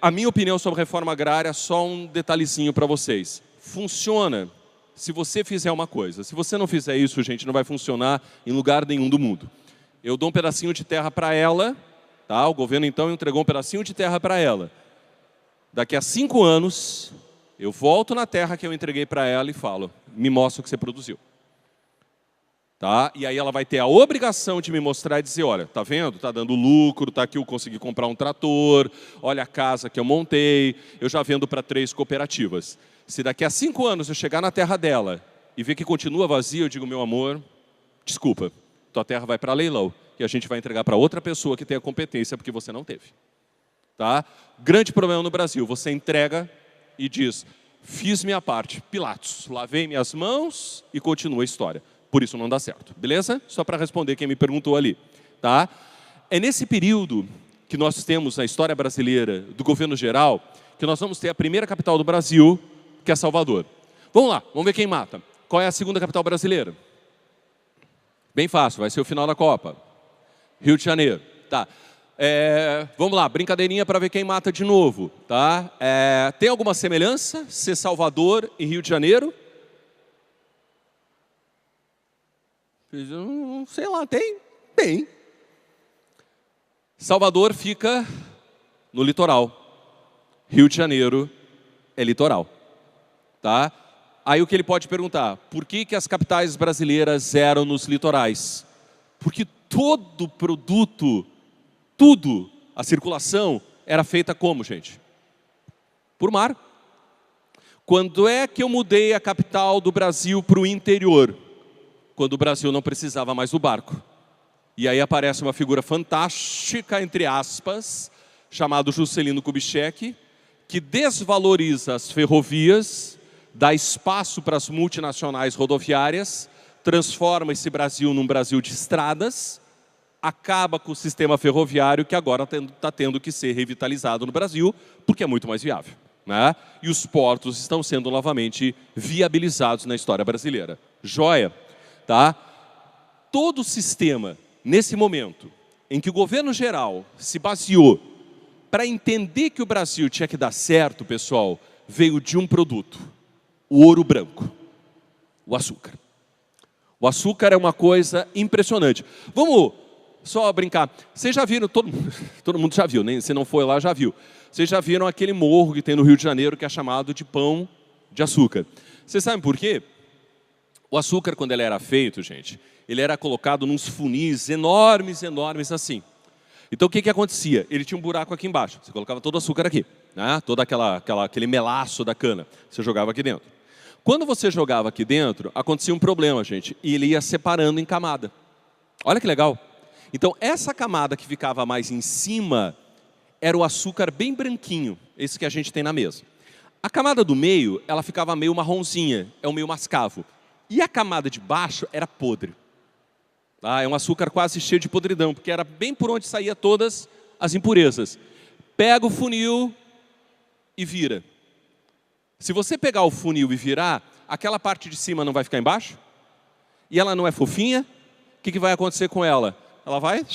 A minha opinião sobre reforma agrária, só um detalhezinho para vocês. Funciona se você fizer uma coisa. Se você não fizer isso, gente, não vai funcionar em lugar nenhum do mundo. Eu dou um pedacinho de terra para ela, tá? O governo então entregou um pedacinho de terra para ela. Daqui a 5 anos, eu volto na terra que eu entreguei para ela e falo, me mostra o que você produziu. Tá? E aí ela vai ter a obrigação de me mostrar e dizer, olha, tá vendo? Tá dando lucro, tá aqui eu consegui comprar um trator, olha a casa que eu montei, eu já vendo para 3 cooperativas. Se daqui a 5 anos eu chegar na terra dela e ver que continua vazia, eu digo, meu amor, desculpa, tua terra vai para leilão e a gente vai entregar para outra pessoa que tem a competência porque você não teve. Tá? Grande problema no Brasil, você entrega e diz, fiz minha parte, Pilatos, lavei minhas mãos e continua a história. Por isso não dá certo, beleza? Só para responder quem me perguntou ali. Tá? É nesse período que nós temos na história brasileira do governo geral, que nós vamos ter a primeira capital do Brasil, que é Salvador. Vamos lá, vamos ver quem mata. Qual é a segunda capital brasileira? Bem fácil, vai ser o final da Copa. Rio de Janeiro. Tá. Vamos lá, brincadeirinha para ver quem mata de novo. Tá? Tem alguma semelhança ser Salvador e Rio de Janeiro? Sei lá, tem? Tem. Salvador fica no litoral. Rio de Janeiro é litoral. Tá? Aí o que ele pode perguntar, por que as capitais brasileiras eram nos litorais? Porque todo produto, tudo, a circulação era feita como, gente? Por mar. Quando é que eu mudei a capital do Brasil para o interior? Quando o Brasil não precisava mais do barco. E aí aparece uma figura fantástica, entre aspas, chamado Juscelino Kubitschek, que desvaloriza as ferrovias, dá espaço para as multinacionais rodoviárias, transforma esse Brasil num Brasil de estradas, acaba com o sistema ferroviário que agora está tendo que ser revitalizado no Brasil, porque é muito mais viável. Né? E os portos estão sendo novamente viabilizados na história brasileira. Joia? Tá? Todo o sistema, nesse momento, em que o governo geral se baseou para entender que o Brasil tinha que dar certo, pessoal, veio de um produto, o ouro branco, o açúcar. O açúcar é uma coisa impressionante. Vamos só brincar. Vocês já viram, todo mundo já viu, né? Se não foi lá, já viu. Vocês já viram aquele morro que tem no Rio de Janeiro que é chamado de Pão de Açúcar. Vocês sabem por quê? O açúcar, quando ele era feito, gente, ele era colocado nos funis enormes, enormes assim. Então, o que acontecia? Ele tinha um buraco aqui embaixo. Você colocava todo o açúcar aqui, né? Todo aquele melaço da cana. Você jogava aqui dentro. Quando você jogava aqui dentro, acontecia um problema, gente. E ele ia separando em camada. Olha que legal. Então, essa camada que ficava mais em cima era o açúcar bem branquinho. Esse que a gente tem na mesa. A camada do meio, ela ficava meio marronzinha. É o meio mascavo. E a camada de baixo era podre. É um açúcar quase cheio de podridão, porque era bem por onde saía todas as impurezas. Pega o funil e vira. Se você pegar o funil e virar, aquela parte de cima não vai ficar embaixo? E ela não é fofinha? O que vai acontecer com ela? Ela vai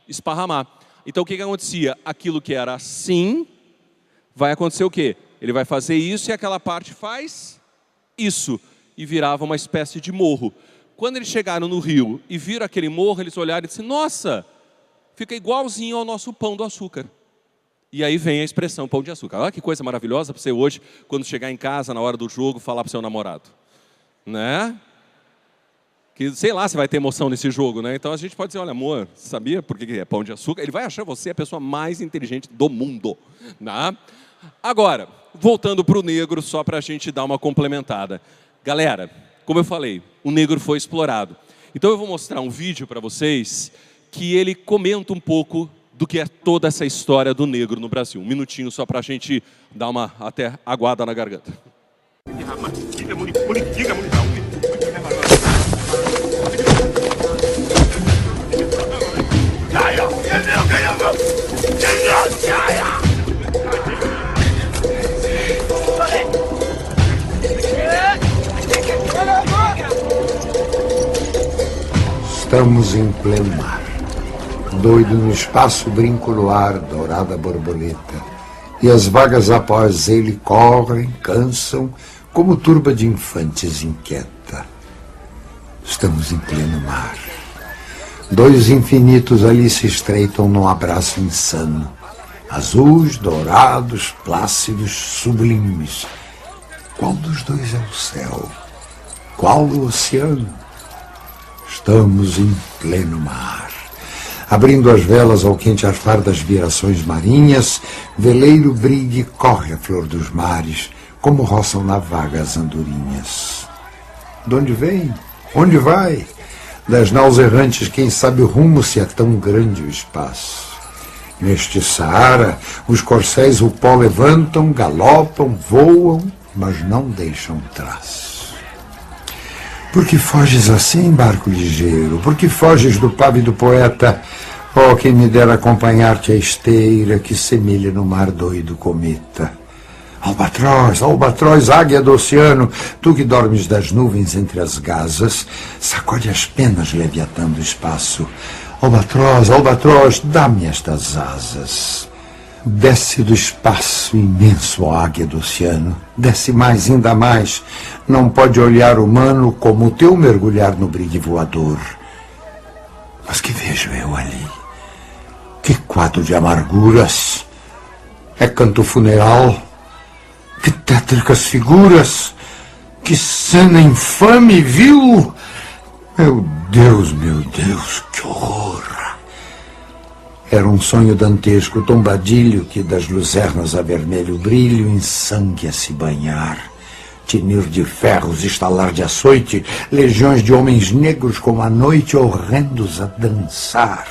esparramar. Então o que acontecia? Aquilo que era assim, vai acontecer o quê? Ele vai fazer isso e aquela parte faz isso. E virava uma espécie de morro. Quando eles chegaram no Rio e viram aquele morro, eles olharam e disseram, nossa, fica igualzinho ao nosso pão do açúcar. E aí vem a expressão pão de açúcar. Olha que coisa maravilhosa para você hoje, quando chegar em casa, na hora do jogo, falar para o seu namorado. Né? Que, sei lá se vai ter emoção nesse jogo, né? Então a gente pode dizer, olha amor, sabia por que é pão de açúcar? Ele vai achar você a pessoa mais inteligente do mundo. Né? Agora, voltando para o negro, só para a gente dar uma complementada. Galera, como eu falei, o negro foi explorado. Então eu vou mostrar um vídeo para vocês que ele comenta um pouco do que é toda essa história do negro no Brasil. Um minutinho só para a gente dar uma até aguada na garganta. Estamos em pleno mar. Doido no espaço, brinco no ar, dourada borboleta. e as vagas após ele correm, cansam, como turba de infantes inquieta. Estamos em pleno mar. Dois infinitos ali se estreitam num abraço insano. Azuis, dourados, plácidos, sublimes. Qual dos dois é o céu? Qual o oceano? Estamos em pleno mar. Abrindo as velas ao quente arfar das virações marinhas, veleiro brigue corre a flor dos mares, como roçam na vaga as andorinhas. De onde vem? Onde vai? Das naus errantes, quem sabe o rumo, se é tão grande o espaço. Neste Saara, os corcéis o pó levantam, galopam, voam, mas não deixam traço. Por que foges assim, barco ligeiro? Por que foges do pávido poeta? Oh, quem me dera acompanhar-te a esteira que semelha no mar doido cometa. Albatroz, albatroz, águia do oceano, tu que dormes das nuvens entre as gazas, sacode as penas leviatando o espaço. Albatroz, albatroz, dá-me estas asas. Desce do espaço imenso, ó águia do oceano. Desce mais, ainda mais. Não pode olhar humano como o teu mergulhar no brigue voador. Mas que vejo eu ali? Que quadro de amarguras! É canto funeral? Que tétricas figuras! Que cena infame, vil! Meu Deus, que horror! Era um sonho dantesco, tombadilho, que das luzernas a vermelho brilho, em sangue a se banhar. Tinir de ferros, estalar de açoite, legiões de homens negros como a noite, horrendos a dançar.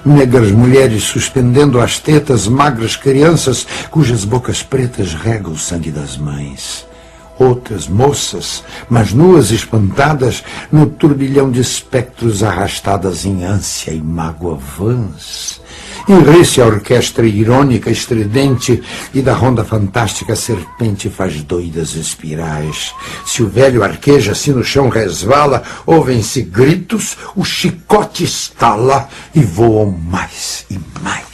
Negras mulheres suspendendo as tetas, magras crianças, cujas bocas pretas regam o sangue das mães. Outras moças, mas nuas e espantadas, no turbilhão de espectros arrastadas em ânsia e mágoa vãs. Enrice a orquestra irônica, estridente, e da ronda fantástica a serpente faz doidas espirais. Se o velho arqueja, se no chão resvala, ouvem-se gritos, o chicote estala e voam mais e mais.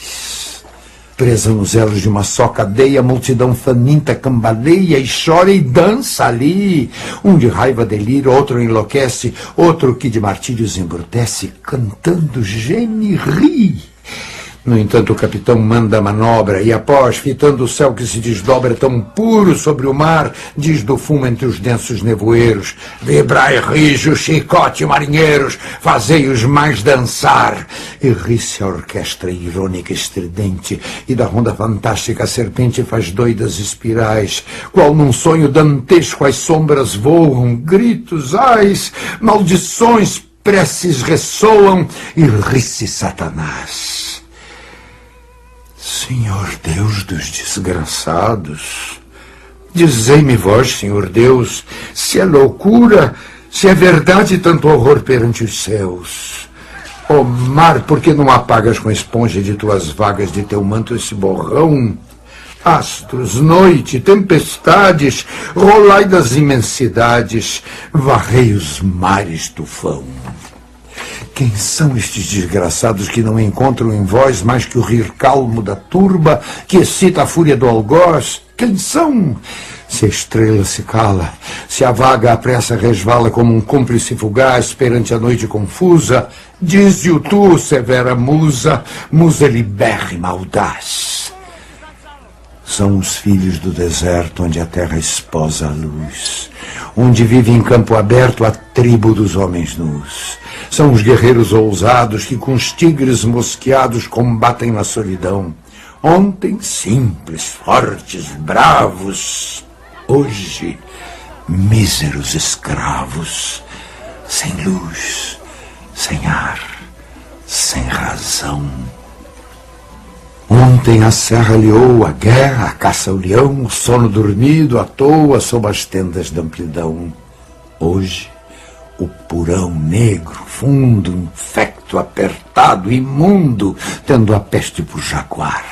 Presa nos elos de uma só cadeia, a multidão faminta cambaleia e chora e dança ali. Um de raiva delira, outro enlouquece, outro que de martírios embrutece, cantando geme e ri. No entanto, o capitão manda a manobra e, após, fitando o céu que se desdobra tão puro sobre o mar, diz do fumo entre os densos nevoeiros: vibrai rijo, chicote, marinheiros, fazei-os mais dançar. E ri-se a orquestra irônica estridente, e da ronda fantástica a serpente faz doidas espirais, qual num sonho dantesco as sombras voam, gritos, ais, maldições, preces ressoam, e ri-se Satanás. Senhor Deus dos desgraçados, dizei-me vós, Senhor Deus, se é loucura, se é verdade tanto horror perante os céus. Ó mar, por que não apagas com a esponja de tuas vagas de teu manto esse borrão? Astros, noite, tempestades, rolai das imensidades, varrei os mares tufão. Quem são estes desgraçados que não encontram em vós mais que o rir calmo da turba que excita a fúria do algoz? Quem são? Se a estrela se cala, se a vaga à pressa resvala como um cúmplice fugaz perante a noite confusa, dize-o tu, severa musa, musa libérrima audaz. São os filhos do deserto onde a terra esposa a luz, onde vive em campo aberto a tribo dos homens nus. São os guerreiros ousados que com os tigres mosqueados combatem na solidão. Ontem simples, fortes, bravos. Hoje míseros escravos, sem luz, sem ar, sem razão. Ontem a serra aliou a guerra, a caça ao leão, o sono dormido à toa sob as tendas da amplidão. Hoje o porão negro, fundo, infecto, apertado, imundo, tendo a peste por jaguar.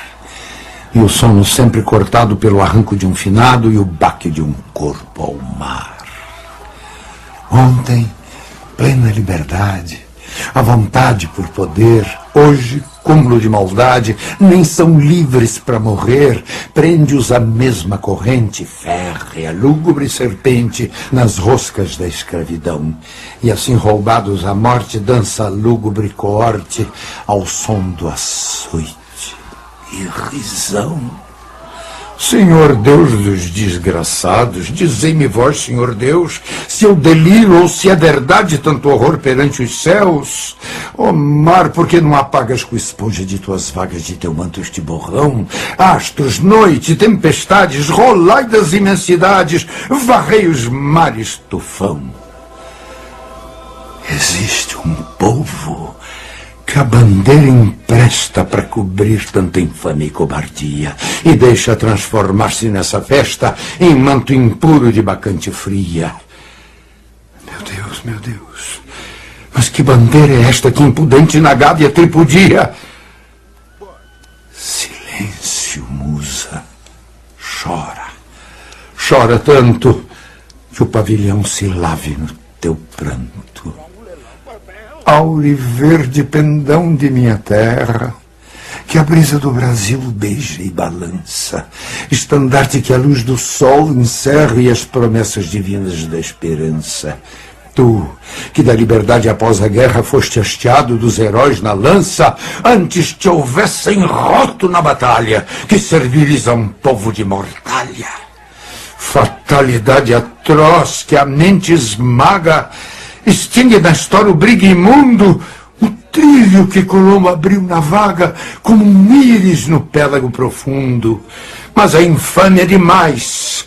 E o sono sempre cortado pelo arranco de um finado e o baque de um corpo ao mar. Ontem, plena liberdade, a vontade por poder, hoje cúmulo de maldade, nem são livres para morrer. Prende-os a mesma corrente férrea, lúgubre serpente, nas roscas da escravidão. E assim roubados à morte, dança a lúgubre coorte ao som do açoite e risão. Senhor Deus dos desgraçados, dizei-me vós, Senhor Deus, se eu deliro ou se é verdade tanto horror perante os céus. Ó mar, por que não apagas com esponja de tuas vagas de teu manto este borrão? Astros, noite, tempestades, rolai das imensidades, varrei os mares, tufão. Existe um povo que a bandeira empresta para cobrir tanta infâmia e cobardia e deixa transformar-se nessa festa em manto impuro de bacante fria. Meu Deus, mas que bandeira é esta que impudente na gávea tripudia? Silêncio, musa, chora tanto que o pavilhão se lave no teu pranto. Auriverde pendão de minha terra, que a brisa do Brasil beija e balança, estandarte que a luz do sol encerra e as promessas divinas da esperança. Tu, que da liberdade após a guerra foste hasteado dos heróis na lança, antes te houvessem roto na batalha, que servires a um povo de mortalha. Fatalidade atroz que a mente esmaga, extingue na história o brigue imundo, o trilho que Colombo abriu na vaga, como um íris no pélago profundo. Mas a infâmia é demais.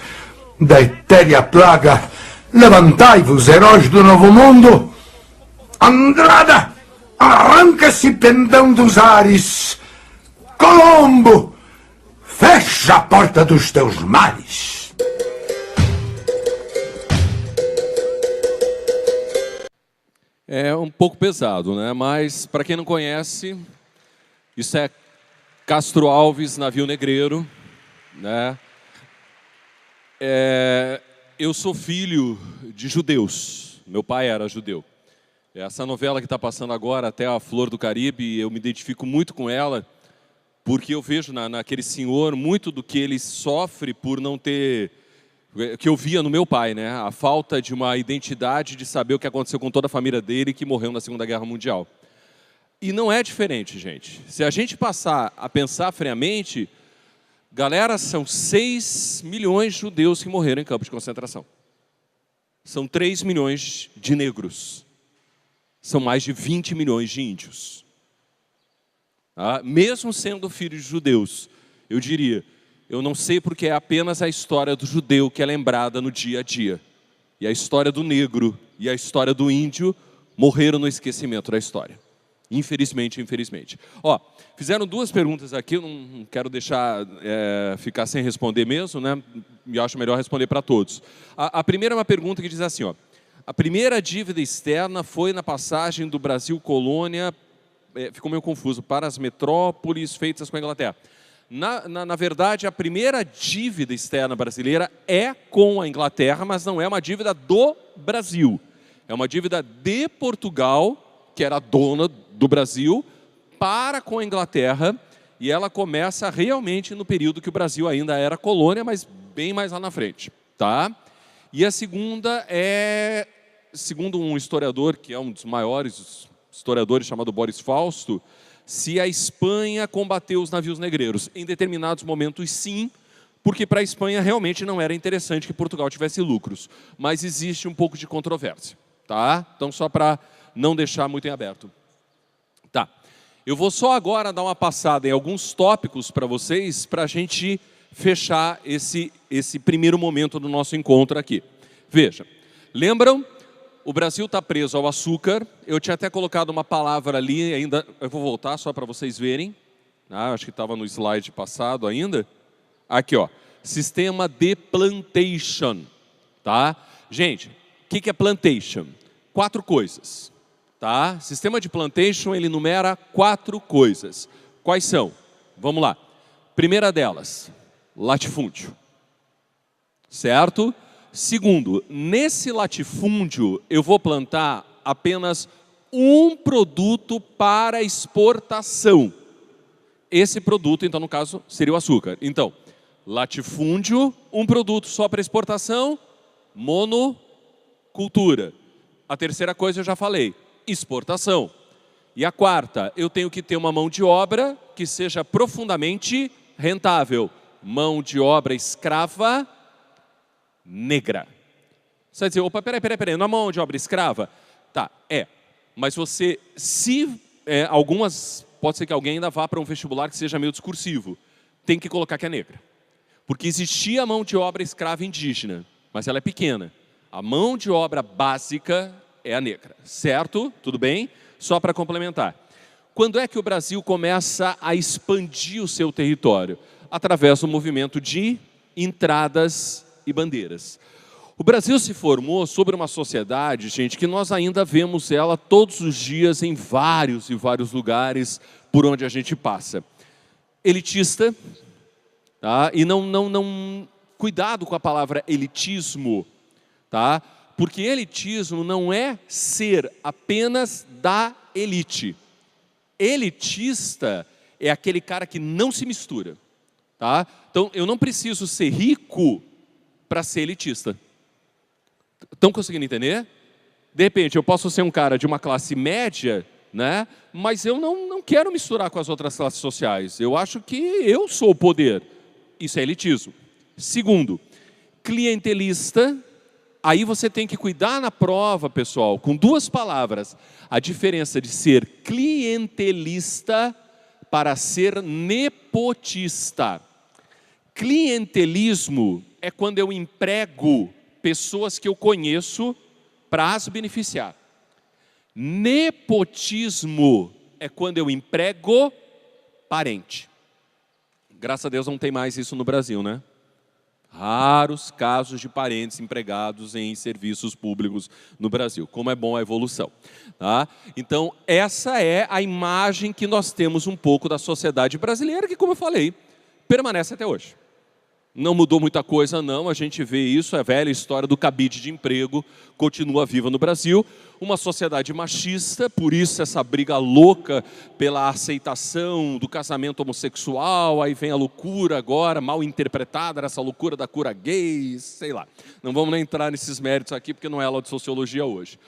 Da etérea plaga, levantai-vos, heróis do novo mundo. Andrada, arranca esse pendão dos ares. Colombo, fecha a porta dos teus mares. É um pouco pesado, né? Mas, para quem não conhece, isso é Castro Alves, Navio Negreiro, né? Eu sou filho de judeus. Meu pai era judeu. Essa novela que está passando agora, até a Flor do Caribe, eu me identifico muito com ela, porque eu vejo naquele senhor muito do que ele sofre por não ter... que eu via no meu pai, né? A falta de uma identidade, de saber o que aconteceu com toda a família dele que morreu na Segunda Guerra Mundial. E não é diferente, gente. Se a gente passar a pensar friamente, galera, são 6 milhões de judeus que morreram em campos de concentração. São 3 milhões de negros. São mais de 20 milhões de índios. Tá? Mesmo sendo filho de judeus, eu diria... eu não sei porque é apenas a história do judeu que é lembrada no dia a dia. E a história do negro e a história do índio morreram no esquecimento da história. Infelizmente, infelizmente. Ó, fizeram 2 perguntas aqui, eu não quero deixar ficar sem responder mesmo, né? Eu acho melhor responder para todos. A primeira é uma pergunta que diz assim, ó. A primeira dívida externa foi na passagem do Brasil colônia, ficou meio confuso, para as metrópoles feitas com a Inglaterra. Na verdade, a primeira dívida externa brasileira é com a Inglaterra, mas não é uma dívida do Brasil. É uma dívida de Portugal, que era dona do Brasil, para com a Inglaterra, e ela começa realmente no período que o Brasil ainda era colônia, mas bem mais lá na frente. Tá? E a segunda é, segundo um historiador, que é um dos maiores historiadores, chamado Boris Fausto, se a Espanha combateu os navios negreiros. Em determinados momentos, sim, porque para a Espanha realmente não era interessante que Portugal tivesse lucros. Mas existe um pouco de controvérsia. Tá? Então, só para não deixar muito em aberto. Tá. Eu vou só agora dar uma passada em alguns tópicos para vocês, para a gente fechar esse primeiro momento do nosso encontro aqui. Veja, lembram? O Brasil está preso ao açúcar. Eu tinha até colocado uma palavra ali, ainda eu vou voltar só para vocês verem. Acho que estava no slide passado ainda. Aqui, ó, sistema de plantation. Tá? Gente, o que é plantation? 4 coisas. Tá? Sistema de plantation, ele numera 4 coisas. Quais são? Vamos lá. Primeira delas, latifúndio. Certo? Segundo, nesse latifúndio eu vou plantar apenas um produto para exportação. esse produto, então, no caso, seria o açúcar. Então, latifúndio, um produto só para exportação, monocultura. A terceira coisa eu já falei, exportação. E a quarta, eu tenho que ter uma mão de obra que seja profundamente rentável. Mão de obra escrava negra. Você vai dizer, opa, peraí, não é mão de obra escrava? Tá, mas você, algumas, pode ser que alguém ainda vá para um vestibular que seja meio discursivo, tem que colocar que é negra. Porque existia a mão de obra escrava indígena, mas ela é pequena. A mão de obra básica é a negra, certo? Tudo bem? Só para complementar. Quando é que o Brasil começa a expandir o seu território? Através do movimento de entradas e bandeiras. O Brasil se formou sobre uma sociedade, gente, que nós ainda vemos ela todos os dias em vários e vários lugares por onde a gente passa. Elitista, tá? E cuidado com a palavra elitismo, tá? Porque elitismo não é ser apenas da elite. Elitista é aquele cara que não se mistura, tá? Então, eu não preciso ser rico para ser elitista. Estão conseguindo entender? De repente, eu posso ser um cara de uma classe média, né? Mas eu não quero misturar com as outras classes sociais. Eu acho que eu sou o poder. Isso é elitismo. Segundo, clientelista. Aí você tem que cuidar na prova, pessoal, com duas palavras. A diferença de ser clientelista para ser nepotista. Clientelismo é quando eu emprego pessoas que eu conheço para as beneficiar. Nepotismo é quando eu emprego parente. Graças a Deus não tem mais isso no Brasil, né? Raros casos de parentes empregados em serviços públicos no Brasil. Como é bom a evolução. Tá? Então, essa é a imagem que nós temos um pouco da sociedade brasileira, que, como eu falei, permanece até hoje. Não mudou muita coisa, não. A gente vê isso, a velha história do cabide de emprego continua viva no Brasil. Uma sociedade machista, por isso essa briga louca pela aceitação do casamento homossexual. Aí vem a loucura agora, mal interpretada, essa loucura da cura gay, sei lá. Não vamos nem entrar nesses méritos aqui, porque não é aula de sociologia hoje.